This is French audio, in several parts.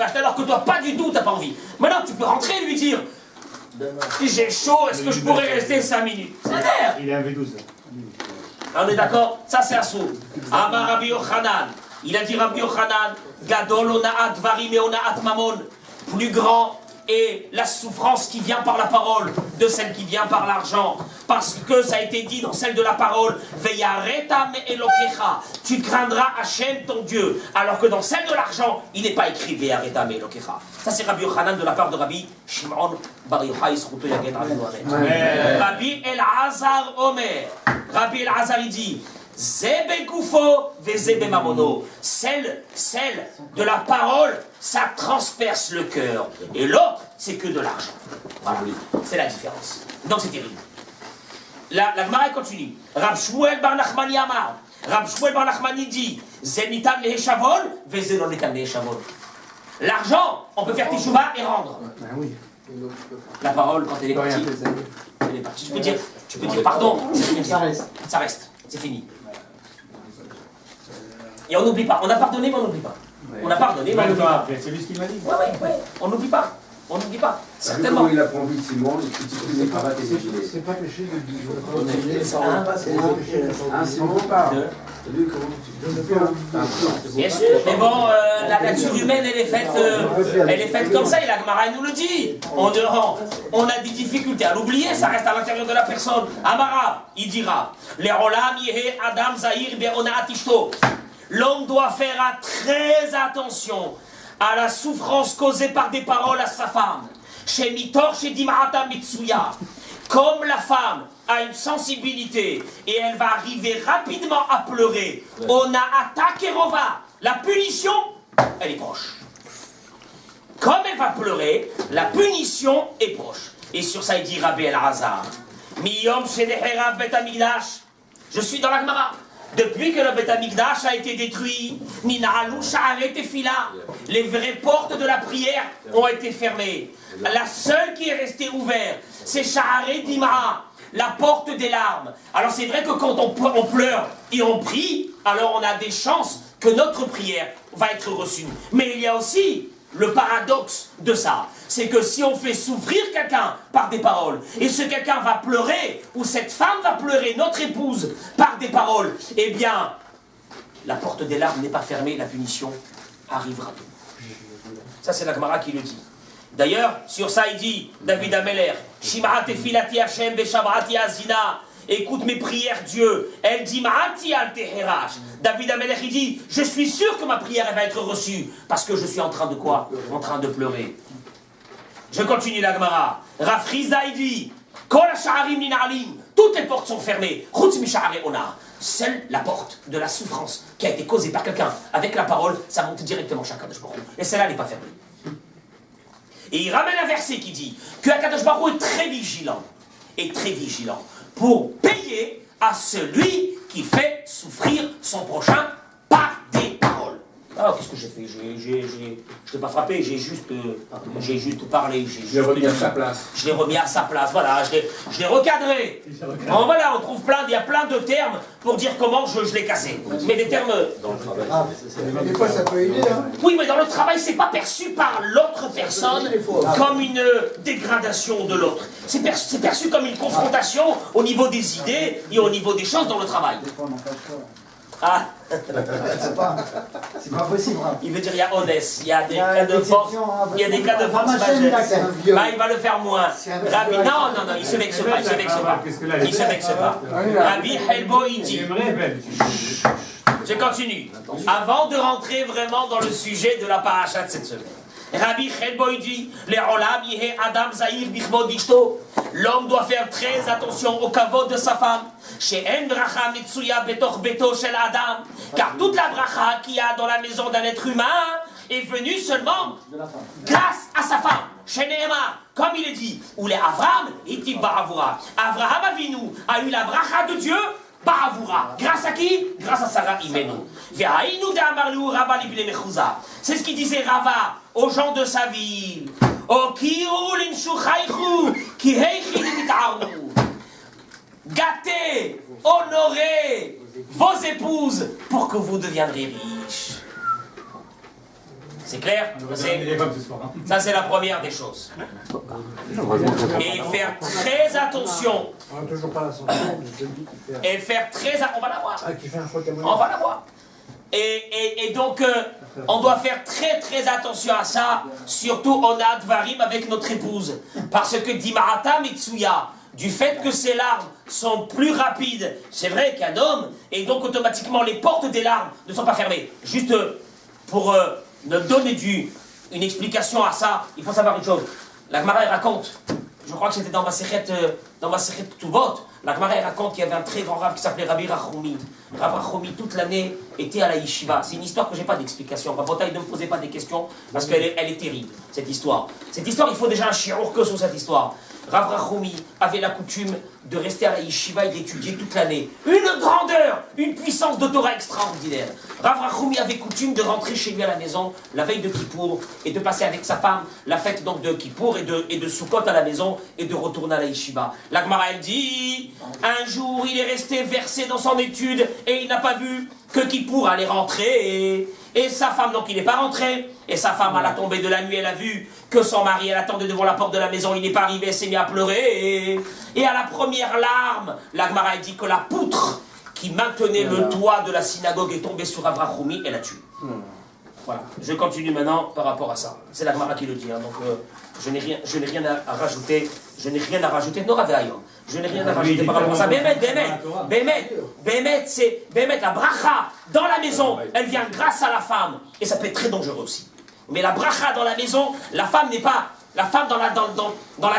vas acheter alors que toi, pas du tout, t'as pas envie. Maintenant, tu peux rentrer et lui dire, j'ai chaud, est-ce que je pourrais rester 5 minutes? C'est l'air. Il est un V12. On est d'accord? Ça, c'est assourd. Amar Rabbi Yochanan. Il a dit Rabbi Yochanan, Gadol onaat varim et onaat mamon. Plus grand est la souffrance qui vient par la parole de celle qui vient par l'argent. Parce que ça a été dit dans celle de la parole, Veyaretam Elokecha. Tu craindras Hachem ton Dieu. Alors que dans celle de l'argent, il n'est pas écrit Veyaretam Elokecha. Ça, c'est Rabbi Yochanan de la part de Rabbi Shimon Bar Yochai Zchuto Yagen Avinu Amen. Rabbi Elazar Omer. Rabbi Elazar, il dit, Zebe Goufo, Vezebe Mamono. Celle de la parole, ça transperce le cœur. Et l'autre, c'est que de l'argent. Voilà, c'est la différence. Donc c'est terrible. La Gemara continue. Rab Shmuel Bar Nachmani Amar. Rab Shmuel Bar Nachmani dit, Zenitan Leheshavon, Vezelon Netan Leheshavon. L'argent, on peut faire teshuva et rendre. La parole, quand elle est partie, elle est partie. Tu peux dire pardon, ça reste, c'est fini. Et on n'oublie pas. On a pardonné, mais on n'oublie pas. On a pardonné, mais on n'oublie pas. C'est lui ce qu'il m'a dit. Ouais. On n'oublie pas. On n'oublie pas. Certainement. Il a pas envie de Simon, il critique les cravates et les gilets. C'est pas péché de dire. C'est Simon parle. Bien sûr. Mais bon, la nature humaine, elle est faite comme ça. Et la Gemara nous le dit. On a des difficultés à l'oublier. Ça reste à l'intérieur de la personne. Amara, il dira, les rolam yehe adam zahir be'ona'at ishto. L'homme doit faire très attention à la souffrance causée par des paroles à sa femme. Chez Mitor, chez Dim'ata Mitsuya. Comme la femme a une sensibilité et elle va arriver rapidement à pleurer, on a attaqué Rova. La punition, elle est proche. Comme elle va pleurer, la punition est proche. Et sur ça, il dit Rabbi Elazar. Miyom Shedehera Bet Amigdash. Je suis dans la Gemara. Depuis que le Bet Amikdash a été détruit, Nina'alou Sha'aret Tefila, les vraies portes de la prière ont été fermées. La seule qui est restée ouverte, c'est Sha'aret Dima, la porte des larmes. Alors c'est vrai que quand on pleure et on prie, alors on a des chances que notre prière va être reçue. Mais il y a aussi le paradoxe de ça, c'est que si on fait souffrir quelqu'un par des paroles, et ce quelqu'un va pleurer, ou cette femme va pleurer, notre épouse, par des paroles, eh bien, la porte des larmes n'est pas fermée, la punition arrivera. Ça, c'est la Gemara qui le dit. D'ailleurs, sur ça, il dit, David Ameler, Shim'at efilati Hashem veshavrati azina. Écoute mes prières, Dieu. Elle dit, Ma'ati al teherash. David Amelech, il dit, je suis sûr que ma prière elle va être reçue. Parce que je suis en train de quoi? En train de pleurer. Je continue la Gemara. Rafriza, il dit, Kol ha'sha'arim nina'alim. Toutes les portes sont fermées. Chutz misha'are ona. Seule la porte de la souffrance qui a été causée par quelqu'un avec la parole, ça monte directement chez Akadosh Baruch Hu. Et celle-là, elle n'est pas fermée. Et il ramène un verset qui dit que Akadosh Baruch Hu est très vigilant. Et très vigilant. Pour payer à celui qui fait souffrir son prochain par des paroles. Alors, qu'est-ce que j'ai fait? Je t'ai pas frappé, j'ai juste parlé. Je l'ai remis à sa place. Je l'ai remis à sa place, voilà, je l'ai recadré. Bon, voilà, on trouve il y a plein de termes pour dire comment je l'ai cassé. Mais des termes... Dans le travail. Des fois, ça peut aider, hein. Oui, mais dans le travail, c'est pas perçu par l'autre personne comme une dégradation de l'autre. C'est perçu comme une confrontation au niveau des idées et au niveau des choses dans le travail. Des fois, on n'en cache pas. Ah, C'est pas possible. Hein. il veut dire il y a honnête, il y a des cas de force, il y a des cas de force majeure. Bah, il va le faire moins. Rabbi, non, il se vexe pas, il se vexe pas. Rabbi Helbo, il dit. Je continue. Avant de rentrer vraiment dans le sujet de la paracha de cette semaine. Rabbi Helbo, il dit, les olam yehe adam zahir bichvod ishto. L'homme doit faire très attention au kavod de sa femme. Chez En bracha mitsuya betoch beto shel adam. Car toute la bracha qu'il y a dans la maison d'un être humain est venue seulement grâce à sa femme. Chez Nehemar, comme il est dit, ou les Avram, itim baravura. Avraham Avinu a eu la bracha de Dieu. Baravura. Grâce à qui? Grâce à Sarah Imenu. C'est ce qu'il disait Rava aux gens de sa ville. Gâtez, honorez vos épouses pour que vous deviendrez riches. C'est clair? Ça, c'est la première des choses. Et faire très attention. On n'a toujours pas la santé. Et faire très attention. On va la voir. Ah, qui fait un faux témoin. On va la voir. Et donc, on doit faire très attention à ça, surtout on a Advarim avec notre épouse. Parce que Dimarata Mitsuya, du fait que ces larmes sont plus rapides, c'est vrai qu'un homme, et donc automatiquement les portes des larmes ne sont pas fermées. Juste pour donner une explication à ça, il faut savoir une chose. La Gemara raconte, je crois que c'était dans ma Masechet Tuvot, la Gemara raconte qu'il y avait un très grand rave qui s'appelait Rabbi Rachoumi. Rabbi Rachoumi, toute l'année, était à la yeshiva. C'est une histoire que je n'ai pas d'explication. Rabotai, ne me posez pas des questions, parce qu'elle est terrible, cette histoire. Cette histoire, il faut déjà un shiur que sur cette histoire. Rav Rachoumi avait la coutume de rester à la yeshiva et d'étudier toute l'année. Une grandeur, une puissance de Torah extraordinaire. Rav Rachoumi avait coutume de rentrer chez lui à la maison la veille de Kippour et de passer avec sa femme la fête donc de Kippour et de Sukkot à la maison et de retourner à la yeshiva. La Gemara, elle dit, un jour il est resté versé dans son étude et il n'a pas vu que Kippour allait rentrer et sa femme, donc il n'est pas rentré. Et sa femme, à la tombée de la nuit, elle a vu que son mari, elle attendait devant la porte de la maison, il n'est pas arrivé, elle s'est mis à pleurer. Et à la première larme, la Gemara dit que la poutre qui maintenait le toit de la synagogue est tombée sur Abrachoumi et l'a tué. Voilà, je continue maintenant par rapport à ça. C'est la Gemara qui le dit, hein, donc je n'ai rien à rajouter. Je n'ai rien à rajouter. Je n'ai rien à rajouter par rapport à ça. Bémet, c'est la bracha dans la maison, elle vient grâce à la femme. Et ça peut être très dangereux aussi. Mais la bracha dans la maison, la femme n'est pas... La femme dans la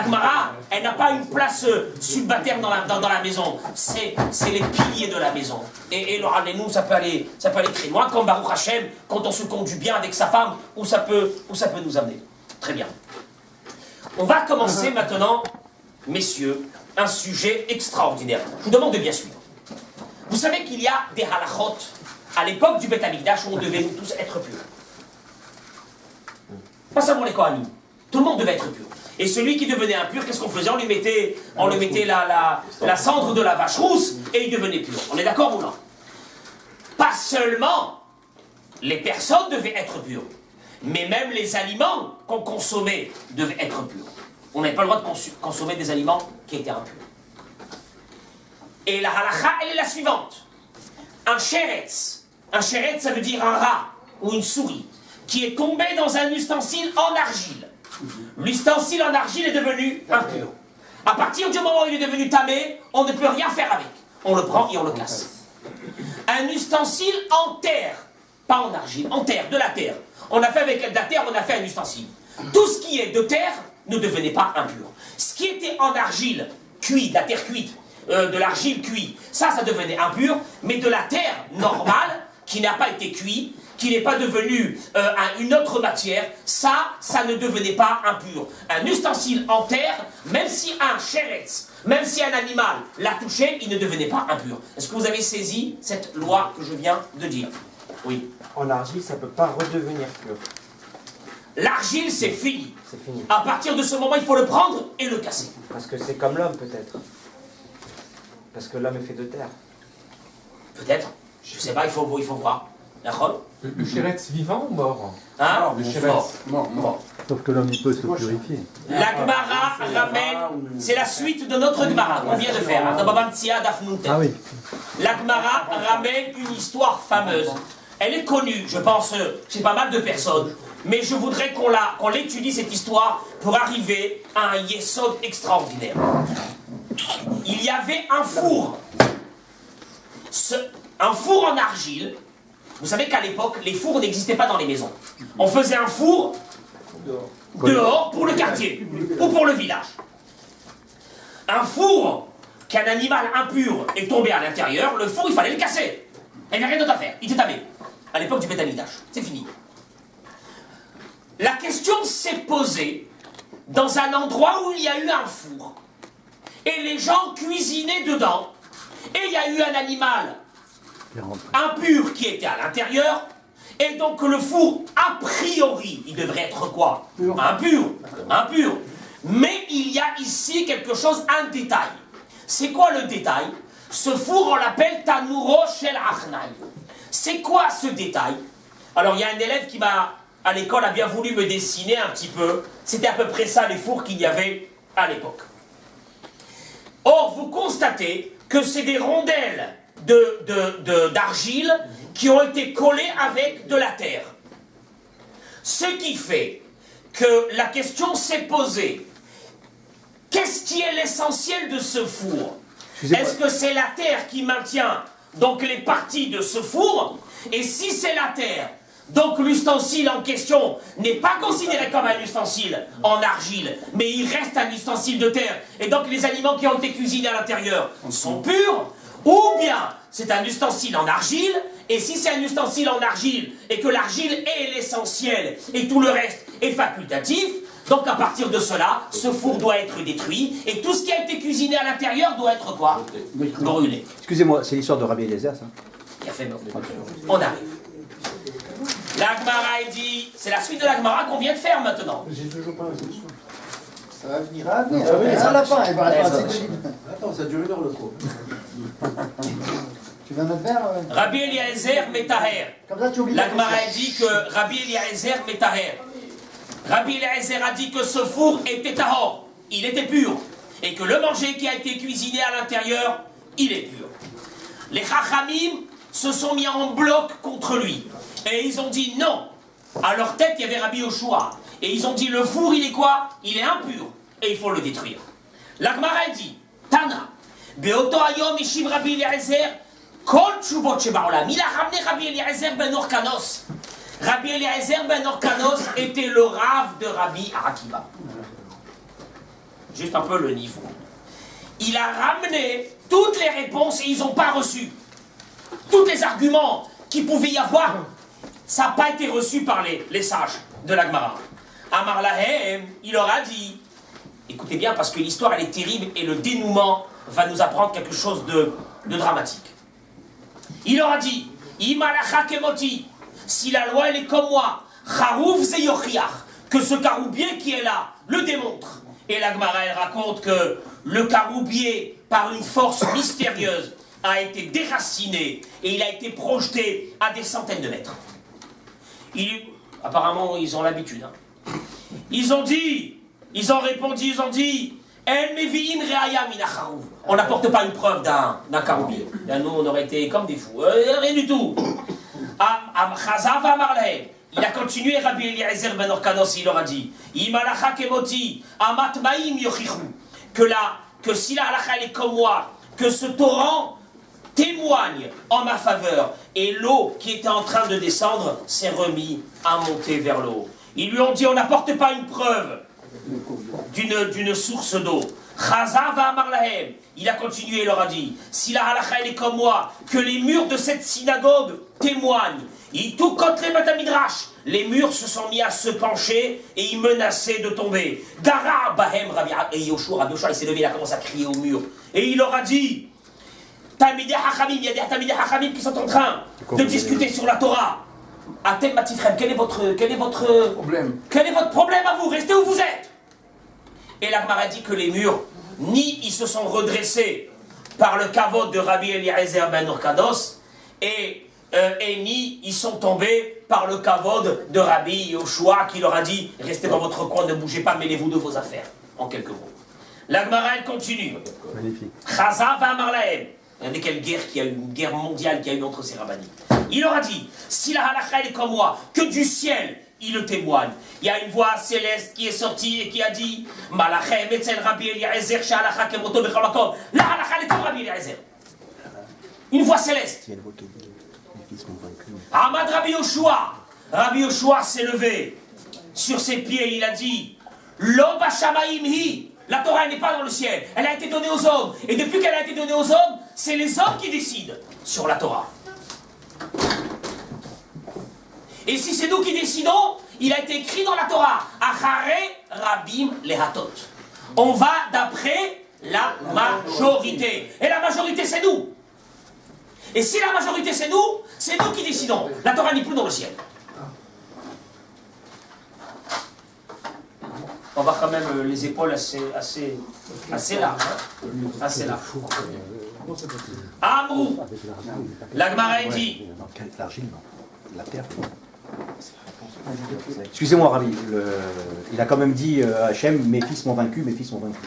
Gemara, elle n'a pas une place subalterne dans la maison. C'est les piliers de la maison. Et nous, ça peut aller très loin, comme Baruch Hashem, quand on se conduit bien avec sa femme, où ça peut nous amener. Très bien. On va commencer maintenant, messieurs, un sujet extraordinaire. Je vous demande de bien suivre. Vous savez qu'il y a des halachot à l'époque du Beth Amikdash où on devait nous tous être purs. Pas seulement les Kohanim. Tout le monde devait être pur. Et celui qui devenait impur, qu'est-ce qu'on faisait? On lui mettait la cendre de la vache rousse et il devenait pur. On est d'accord ou non? Pas seulement les personnes devaient être pures, mais même les aliments qu'on consommait devaient être purs. On n'avait pas le droit de consommer des aliments qui étaient impurs. Et la halakha, elle est la suivante. Un sheretz, ça veut dire un rat ou une souris, qui est tombé dans un ustensile en argile. L'ustensile en argile est devenu impur. À partir du moment où il est devenu tamé, on ne peut rien faire avec. On le prend et on le casse. Un ustensile en terre, pas en argile, en terre, de la terre. On a fait avec de la terre, on a fait un ustensile. Tout ce qui est de terre ne devenait pas impur. Ce qui était en argile, cuit, de la terre cuite, de l'argile cuite, ça devenait impur, mais de la terre normale, qui n'a pas été cuite, qui n'est pas devenu une autre matière, ça ne devenait pas impur. Un ustensile en terre, même si un sheretz, même si un animal l'a touché, il ne devenait pas impur. Est-ce que vous avez saisi cette loi que je viens de dire? Oui. En argile, ça ne peut pas redevenir pur. L'argile, c'est fini. C'est fini. À partir de ce moment, il faut le prendre et le casser. Parce que c'est comme l'homme, peut-être. Parce que l'homme est fait de terre. Peut-être. Je ne sais pas, il faut voir. D'accord? Le sheretz vivant ou mort? Hein? Le sheretz. Mort. Sauf que l'homme il peut se purifier. La Gemara ramène, c'est la suite de notre Gemara qu'on vient de faire, hein, dans Baba Metzia Daf Nuntet. Ah oui. La Gemara ramène une histoire fameuse. Elle est connue, je pense, chez pas mal de personnes, mais je voudrais qu'on l'étudie cette histoire pour arriver à un yesod extraordinaire. Il y avait un four. Un four en argile. Vous savez qu'à l'époque, les fours n'existaient pas dans les maisons. On faisait un four dehors pour le quartier ou pour le village. Un four qu'un animal impur est tombé à l'intérieur, le four, il fallait le casser. Il n'y avait rien d'autre à faire. Il était tamé. À l'époque du Beth Amikdash. C'est fini. La question s'est posée dans un endroit où il y a eu un four. Et les gens cuisinaient dedans. Et il y a eu un animal impur qui était à l'intérieur, et donc le four, a priori, il devrait être quoi? Impur. Mais il y a ici quelque chose, un détail. C'est quoi le détail? Ce four, on l'appelle Tanuro Shel Achnai. C'est quoi ce détail? Alors il y a un élève qui m'a à l'école, a bien voulu me dessiner un petit peu. C'était à peu près ça les fours qu'il y avait à l'époque. Or, vous constatez que c'est des rondelles d'argile qui ont été collées avec de la terre. Ce qui fait que la question s'est posée. Qu'est-ce qui est l'essentiel de ce four? Est-ce que c'est la terre qui maintient donc les parties de ce four? Et si c'est la terre, donc l'ustensile en question n'est pas considéré comme un ustensile en argile, mais il reste un ustensile de terre. Et donc les aliments qui ont été cuisinés à l'intérieur sont purs, ou bien c'est un ustensile en argile, et si c'est un ustensile en argile, et que l'argile est l'essentiel, et tout le reste est facultatif, donc à partir de cela, ce four doit être détruit, et tout ce qui a été cuisiné à l'intérieur doit être quoi? Brûlé. Excusez-moi, c'est l'histoire de Rabbi Eliezer, ça? Il a fait mort. On arrive. La Gemara, il dit, c'est la suite de la Gemara qu'on vient de faire maintenant. J'ai toujours pas la solution. Ça va venir à venir. À la fin, il va répondre à ses colines. Attends, ça dure 1 heure le cours. Tu vas mettre vert Rabbi Eliezer Metaher. Comme ça, tu oublies. La Gemara dit que Rabbi Eliezer Metaher. Rabbi Eliezer a dit que ce four était tahor, il était pur, et que le manger qui a été cuisiné à l'intérieur, il est pur. Les Chachamim se sont mis en bloc contre lui, et ils ont dit non. À leur tête, il y avait Rabbi Yoshua, et ils ont dit le four, il est quoi? Il est impur, et il faut le détruire. La Gemara dit, Tana, Beoto Ayom Ishiv Rabbi Eliezer, Kol Tshuvot Shebaolam. Il a ramené Rabbi Eliezer ben Orkanos. Rabbi Eliezer ben Orkanos était le rave de Rabbi Akiva. Juste un peu le niveau. Il a ramené toutes les réponses et ils n'ont pas reçu. Tous les arguments qu'il pouvait y avoir, ça n'a pas été reçu par les sages de la Gemara. Amar Lahem, il leur a dit, écoutez bien parce que l'histoire elle est terrible et le dénouement va nous apprendre quelque chose de dramatique. Il leur a dit, Imalacha Kemoti, si la loi elle est comme moi, Charouf Zeyochiach, que ce caroubier qui est là le démontre. Et la Gemara elle raconte que le caroubier, par une force mystérieuse, a été déraciné et il a été projeté à des centaines de mètres. Apparemment, ils ont l'habitude. Hein. Ils ont dit, El Meviim Reaya Mina Charouf. On n'apporte pas une preuve d'un caroubier. Là, nous, on aurait été comme des fous. Rien du tout. Il a continué, Rabbi Eliezer ben Orkanos, il leur a dit, Imalacha Kemoti, Amat Maim Yochichu, que si la halakha elle est comme moi, que ce torrent témoigne en ma faveur, et l'eau qui était en train de descendre s'est remis à monter vers le haut. Ils lui ont dit, on n'apporte pas une preuve d'une source d'eau. Chaza va amar lahem. Il a continué, il leur a dit, si la halakha elle est comme moi, que les murs de cette synagogue témoignent. Tout contre les matamidrash, les murs se sont mis à se pencher et ils menaçaient de tomber. Dara Bahem Rabbi Yoshua, il s'est levé, il a commencé à crier au mur. Et il leur a dit, Talmidei Hachamim, il y a des Talmidei Hachamim qui sont en train de discuter sur la Torah. Atem Matifrem, quel est votre problème à vous? Restez où vous êtes. Et la Gemara dit que les murs, ni ils se sont redressés par le kavod de Rabbi Eliezer ben Orkanos, et ni ils sont tombés par le kavod de Rabbi Yoshua qui leur a dit restez dans votre coin, ne bougez pas, mêlez-vous de vos affaires. En quelques mots. La Gemara elle continue. Magnifique. Chaza va amar lahem. Regardez quelle guerre qu'il y a eu, une guerre mondiale qu'il y a eu entre ces rabbins. Il leur a dit si la halakha est comme moi, que du ciel il le témoigne. Il y a une voix céleste qui est sortie et qui a dit Malachem etzel Rabbi Eliezer shehalakha kemoto bechol makom. La halakha est comme Rabbi Eliezer. Une voix céleste. Ahmad Rabbi Yoshua. Rabbi Yoshua s'est levé sur ses pieds, il a dit Lo bashamaim hi. La Torah n'est pas dans le ciel, elle a été donnée aux hommes. Et depuis qu'elle a été donnée aux hommes, c'est les hommes qui décident sur la Torah. Et si c'est nous qui décidons, il a été écrit dans la Torah Achare Rabim Lehatot. On va d'après la majorité. Et la majorité c'est nous. Et si la majorité c'est nous qui décidons. La Torah n'est plus dans le ciel. On va quand même les épaules assez larges. Assez larges. Amrou. La Gemara dit. L'argile, non. La terre. Excusez-moi, Rabbi, il a quand même dit à Hachem, mes fils m'ont vaincu, mes fils m'ont vaincu.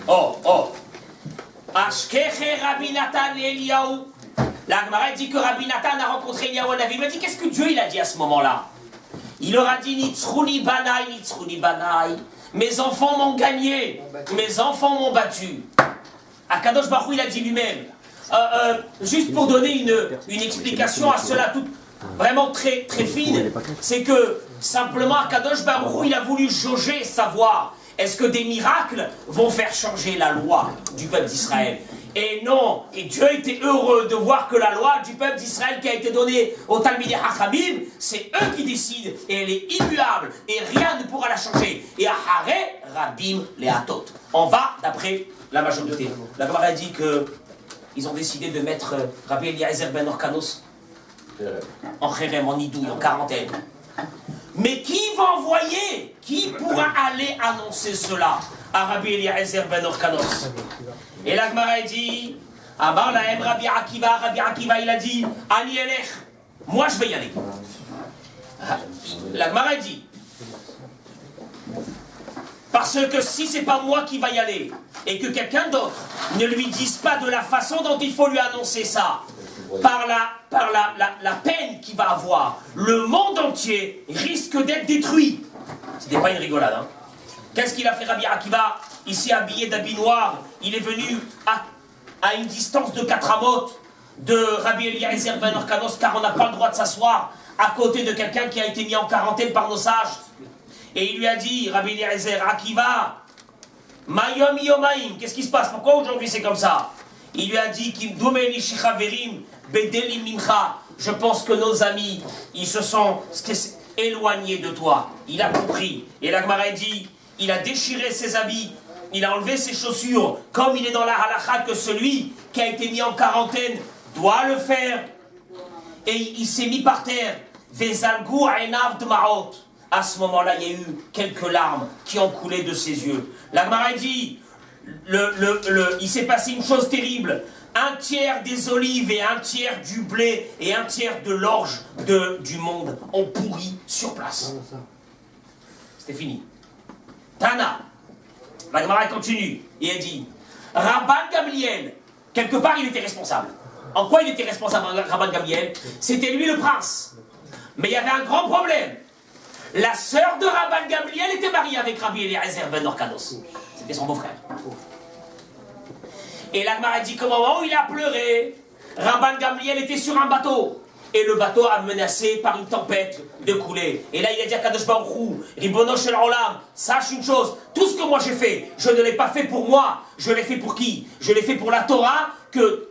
Oh, oh. Ashkeche Rabbi Nathan et Eliyahu. La Gemara dit que Rabbi Nathan a rencontré Eliyahu Navi. Il lui a dit, qu'est-ce que Dieu il a dit à ce moment-là? Il leur a dit, Nitzruni Banaï, Nitzruni Banaï. Mes enfants m'ont gagné, mes enfants m'ont battu. Akadosh Baruch Hu, il a dit lui-même. Juste pour donner une explication à cela, toute vraiment très, très fine, c'est que simplement Akadosh Baruch Hu, il a voulu jauger, savoir est-ce que des miracles vont faire changer la loi du peuple d'Israël. Et non, et Dieu était heureux de voir que la loi du peuple d'Israël qui a été donnée aux Talmidei Hachamim, c'est eux qui décident, et elle est immuable, et rien ne pourra la changer. Et à Haré, Rabim Leatot. On va d'après la majorité. La Gemara a dit qu'ils ont décidé de mettre Rabbi Eliezer ben Orkanos en Kherem, en Idouille, en quarantaine. Mais qui va envoyer? Qui pourra aller annoncer cela à Rabbi Eliezer ben Orkanos? Et la Gemara dit, Amar lahem Rabbi Akiva il a dit, Ani elech, moi je vais y aller. La Gemara dit, parce que si c'est pas moi qui va y aller, et que quelqu'un d'autre ne lui dise pas de la façon dont il faut lui annoncer ça, par la peine qu'il va avoir, le monde entier risque d'être détruit. C'était pas une rigolade, hein. Qu'est-ce qu'il a fait Rabbi Akiva? Ici habillé d'habit noir, il est venu à une distance de 4 amot de Rabbi Eliezer ben Orkanos, car on n'a pas le droit de s'asseoir à côté de quelqu'un qui a été mis en quarantaine par nos sages. Et il lui a dit, Rabbi Eliezer, Akiva, Mayom Yomaim, qu'est-ce qui se passe? Pourquoi aujourd'hui c'est comme ça? Il lui a dit, je pense que nos amis, ils se sont éloignés de toi. Il a compris. Et la Gemara dit, il a déchiré ses habits, il a enlevé ses chaussures, comme il est dans la halakha que celui qui a été mis en quarantaine doit le faire. Et il s'est mis par terre. À ce moment-là, il y a eu quelques larmes qui ont coulé de ses yeux. La Gemara dit, il s'est passé une chose terrible. Un tiers des olives et un tiers du blé et un tiers de l'orge du monde ont pourri sur place. C'était fini. Tana, la Gemara continue et elle dit, Rabban Gamliel, quelque part il était responsable. En quoi il était responsable, Rabban Gamliel? C'était lui le prince. Mais il y avait un grand problème. La sœur de Rabban Gamliel était mariée avec Rabbi Eliezer ben Orkanos. C'était son beau-frère. Et la Gemara dit qu'au moment où il a pleuré, Rabban Gamliel était sur un bateau. Et le bateau a menacé par une tempête de couler. Et là il a dit à Kadosh Baruch Hu, Ribono shel Olam, sache une chose, tout ce que moi j'ai fait, je ne l'ai pas fait pour moi, je l'ai fait pour qui? Je l'ai fait pour la Torah, que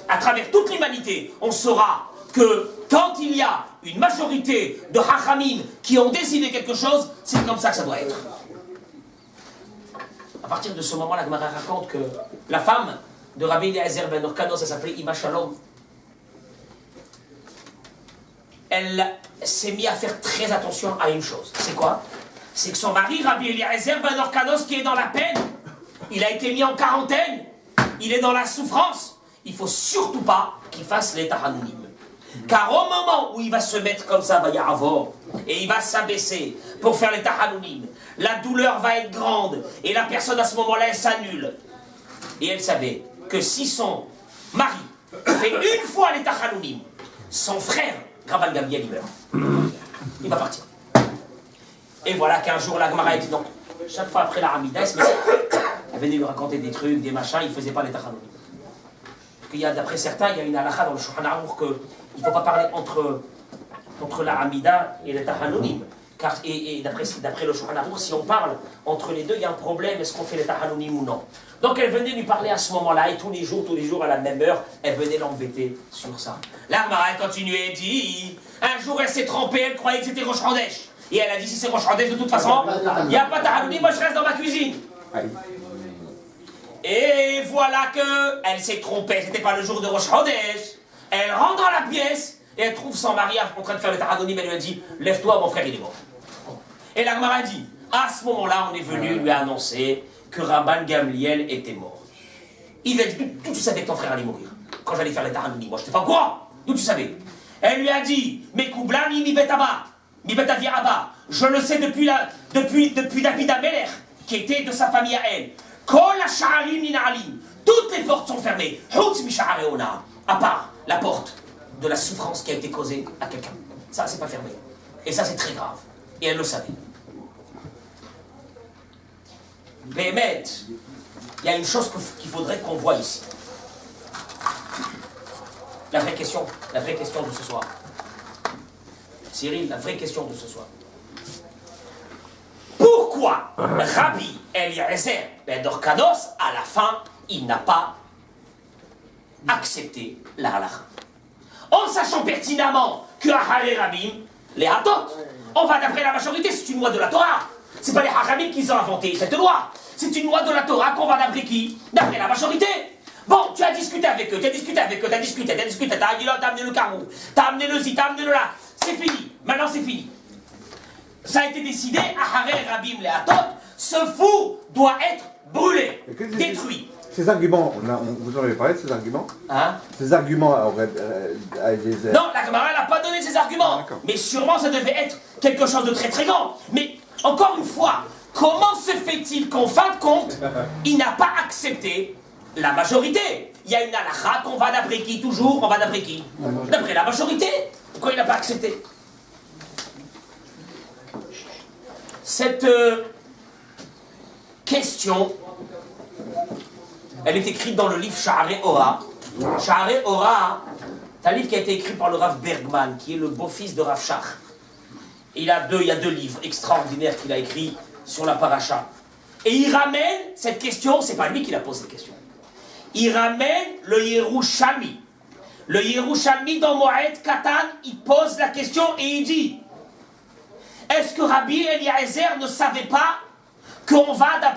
à travers toute l'humanité, on saura que quand il y a une majorité de Hachamim qui ont décidé quelque chose, c'est comme ça que ça doit être. À partir de ce moment, la Gemara raconte que la femme de Rabbi Eliezer ben Orkanos, elle s'appelait Ima Shalom. Elle s'est mise à faire très attention à une chose. C'est quoi? C'est que son mari, Rabbi Eliezer ben Orkanos, qui est dans la peine, il a été mis en quarantaine, il est dans la souffrance. Il ne faut surtout pas qu'il fasse les tahanunim. Car au moment où il va se mettre comme ça, et il va s'abaisser pour faire les tahanunim, la douleur va être grande, et la personne à ce moment-là, elle s'annule. Et elle savait que si son mari fait une fois les tahanunim, son frère, Rabban Gamliel, il meurt. Il va partir. Et voilà qu'un jour, la Gemara dit donc, chaque fois après la Hamida, elle venait lui raconter des trucs, des machins, il ne faisait pas les tahanunim. D'après certains, il y a une halakha dans le Shulchan Aruch qu'il ne faut pas parler entre la Hamida et le Tahanunim. Car, et d'après le Shulchan Aruch, si on parle entre les deux, il y a un problème, est-ce qu'on fait les Tahanunim ou non? Donc elle venait lui parler à ce moment-là, et tous les jours, à la même heure, elle venait l'embêter sur ça. La Gemara continuait et dit, un jour elle s'est trompée, elle croyait que c'était Rosh Chodesh. Et elle a dit, si c'est Rosh Chodesh, de toute façon, il n'y a pas de Tahanunim, moi je reste dans ma cuisine. Et voilà qu'elle s'est trompée, c'était pas le jour de Rosh Chodesh. Elle rentre dans la pièce et elle trouve son mari en train de faire le tahanunim. Elle lui a dit, lève-toi, mon frère il est mort. Et la Gemara dit, à ce moment-là, on est venu lui annoncer que Rabban Gamliel était mort. Il lui a dit, d'où tu savais que ton frère allait mourir quand j'allais faire les tahanunim? Moi je n'étais pas au courant. D'où tu savais? Elle lui a dit, mais Koublani mi betaba. Mibet Avi Abba. Je le sais depuis David Ameler, qui était de sa famille à elle. Kol ha'sha'arim nina'alim. Toutes les portes sont fermées. Hutz misha'arei ona. À part la porte de la souffrance qui a été causée à quelqu'un. Ça, c'est pas fermé. Et ça, c'est très grave. Et elle le savait. Béhémet, il y a une chose qu'il faudrait qu'on voit ici. La vraie question de ce soir. Cyril, la vraie question de ce soir. Pourquoi Rabbi Eliezer ben Dorkanos, à la fin, il n'a pas accepté la halakha? En sachant pertinemment que Ahare Rabim, les Hatot, on va d'après la majorité, c'est une loi de la Torah. C'est pas les Hachamim qui ont inventé cette loi. C'est une loi de la Torah qu'on va d'après qui? D'après la majorité. Bon, tu as discuté avec eux, t'as discuté, t'as amené le carreau, t'as amené le zi, t'as amené le là. C'est fini, maintenant c'est fini. Ça a été décidé, Ahare Rabim les Hatot, ce fou doit être brûlé, détruit. Ces arguments, vous en avez parlé de ces arguments? Hein? Ces arguments auraient... Non, la Gemara n'a pas donné ses arguments. Mais sûrement ça devait être quelque chose de très très grand. Mais encore une fois, comment se fait-il qu'en fin de compte, il n'a pas accepté la majorité? Il y a une halakha qu'on va d'après qui toujours? On va d'après qui? D'après la majorité. Pourquoi il n'a pas accepté? Cette question, elle est écrite dans le livre Sha'arei Ora. Sha'arei Ora, c'est un livre qui a été écrit par le Rav Bergman, qui est le beau-fils de Rav Shach. Il y a deux livres extraordinaires qu'il a écrits sur la paracha. Et il ramène cette question, c'est pas lui qui la pose cette question. Il ramène le Yerushalmi. Le Yerushalmi dans Moed Katan, il pose la question et il dit: est-ce que Rabbi Eliezer ne savait pas qu'on va d'après